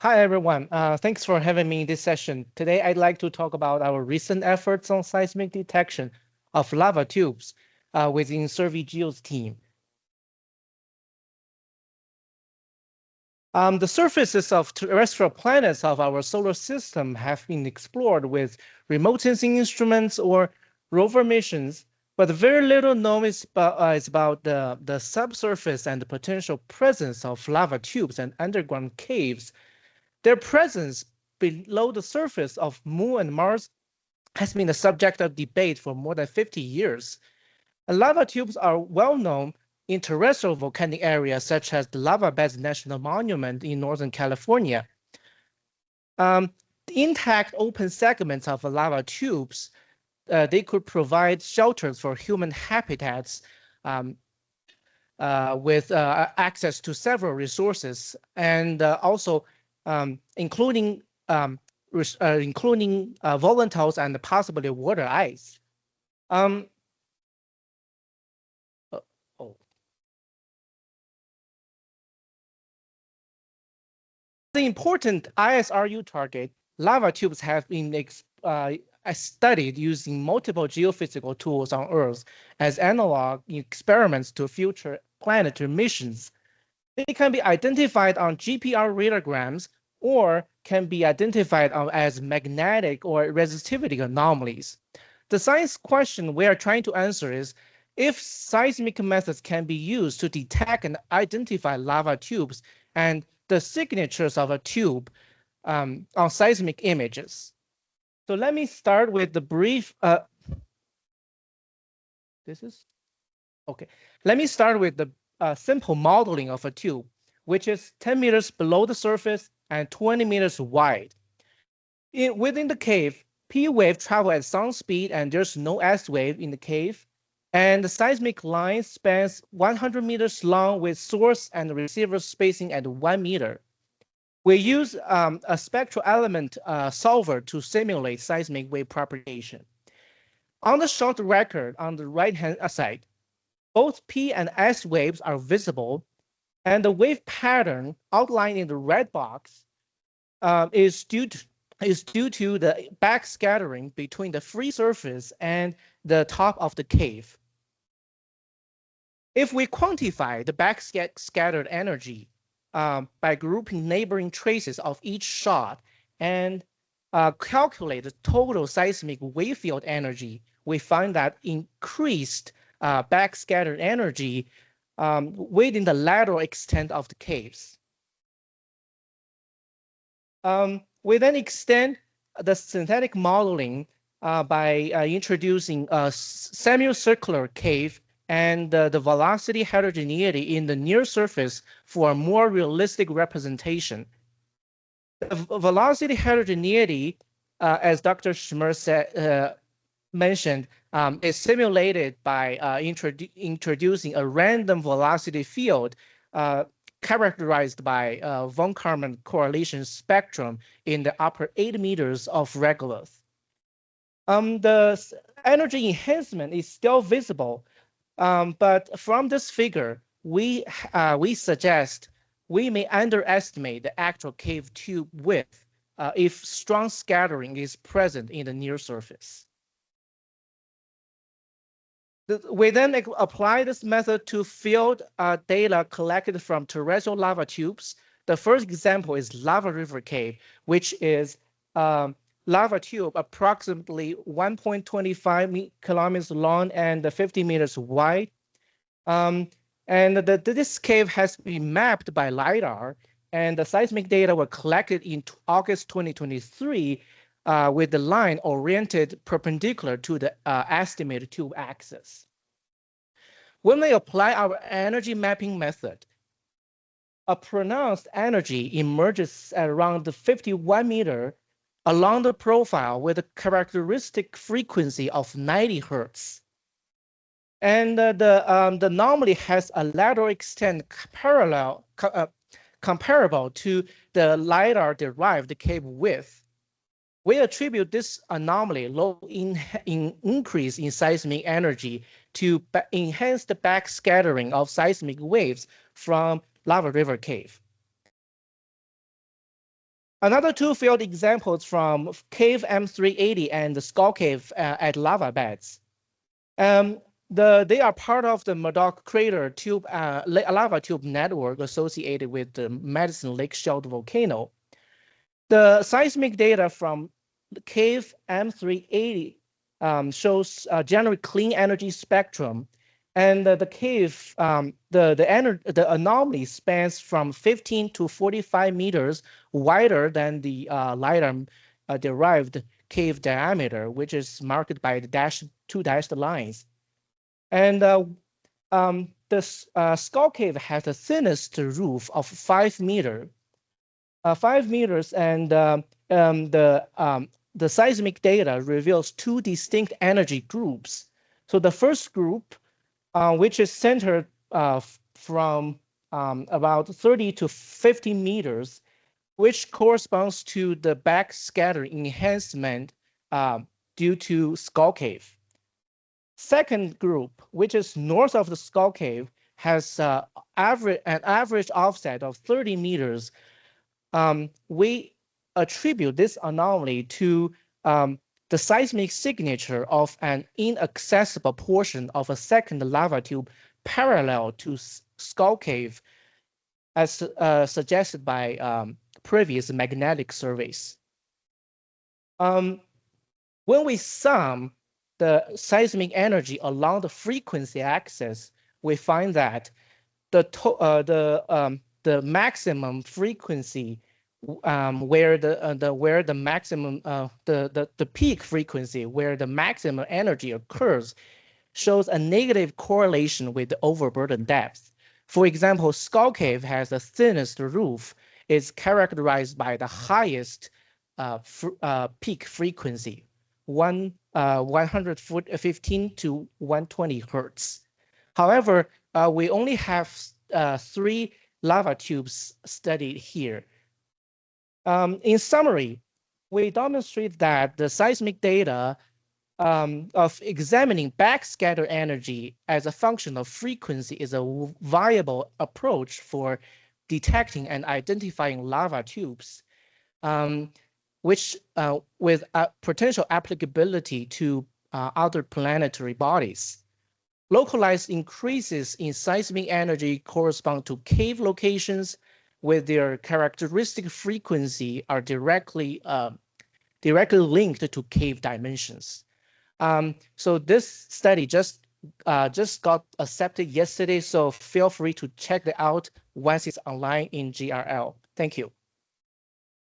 Hi, everyone. Thanks for having me in this session. Today, I'd like to talk about our recent efforts on seismic detection of lava tubes within SurveyGeo's team. The surfaces of terrestrial planets of our solar system have been explored with remote sensing instruments or rover missions, but very little known is about the subsurface and the potential presence of lava tubes and underground caves. Their presence below the surface of Moon and Mars has been the subject of debate for more than 50 years. And lava tubes are well known in terrestrial volcanic areas such as the Lava Beds National Monument in Northern California. The intact open segments of lava tubes, they could provide shelters for human habitats um, with access to several resources and also including volatiles and possibly water ice. Um, uh, oh. The important ISRU target, lava tubes have been studied using multiple geophysical tools on Earth as analog experiments to future planetary missions. They can be identified on GPR radiograms or can be identified as magnetic or resistivity anomalies. The science question we are trying to answer is if seismic methods can be used to detect and identify lava tubes and the signatures of a tube on seismic images. So let me start with the brief. This is okay. Let me start with the simple modeling of a tube, which is 10 meters below the surface and 20 meters wide. Within the cave, P wave travel at sound speed and there's no S wave in the cave. And the seismic line spans 100 meters long with source and receiver spacing at 1 meter. We use a spectral element solver to simulate seismic wave propagation. On the short record on the right-hand side, both P and S waves are visible, and the wave pattern outlined in the red box is due to the backscattering between the free surface and the top of the cave. If we quantify the backscattered energy by grouping neighboring traces of each shot and calculate the total seismic wave field energy, we find that increased backscattered energy within the lateral extent of the caves. We then extend the synthetic modeling by introducing a semicircular cave and the velocity heterogeneity in the near surface for a more realistic representation. The velocity heterogeneity, as Dr. Schmer mentioned, is simulated by introducing a random velocity field characterized by von Karman correlation spectrum in the upper 8 meters of regolith. The energy enhancement is still visible, but from this figure, we suggest we may underestimate the actual cave tube width if strong scattering is present in the near surface. We then apply this method to field data collected from terrestrial lava tubes. The first example is Lava River Cave, which is lava tube approximately 1.25 kilometers long and 50 meters wide. And this cave has been mapped by LiDAR, and the seismic data were collected in August 2023 with the line oriented perpendicular to the estimated tube axis. When we apply our energy mapping method, a pronounced energy emerges at around 51 meter along the profile with a characteristic frequency of 90 hertz. And the anomaly has a lateral extent comparable to the LiDAR-derived cave width. We attribute this anomaly low increase in seismic energy to enhance the backscattering of seismic waves from Lava River Cave. Another two field examples from cave M380 and the Skull Cave at lava beds. They are part of the Murdoch crater tube lava tube network associated with the Medicine Lake Shelter volcano. The seismic data from the cave M380 shows generally clean energy spectrum, and the cave the anomaly spans from 15 to 45 meters wider than the lighter derived cave diameter, which is marked by the two dashed lines. And the Skull Cave has the thinnest roof of 5 meters. 5 meters, and the seismic data reveals two distinct energy groups. So the first group, which is centered from about 30 to 50 meters, which corresponds to the backscattering enhancement due to Skull Cave. Second group, which is north of the Skull Cave, has an average offset of 30 meters. We attribute this anomaly to the seismic signature of an inaccessible portion of a second lava tube parallel to Skull Cave, as suggested by previous magnetic surveys. When we sum the seismic energy along the frequency axis, we find that the maximum frequency where the maximum the peak frequency where the maximum energy occurs shows a negative correlation with the overburden depth. For example, Skull Cave has the thinnest roof, is characterized by the highest peak frequency, 115 to 120 hertz. However, we only have 3 lava tubes studied here. In summary, we demonstrate that the seismic data of examining backscatter energy as a function of frequency is a viable approach for detecting and identifying lava tubes, which with potential applicability to other planetary bodies. Localized increases in seismic energy correspond to cave locations with their characteristic frequency are directly linked to cave dimensions. So this study just got accepted yesterday, so feel free to check it out once it's online in GRL. Thank you.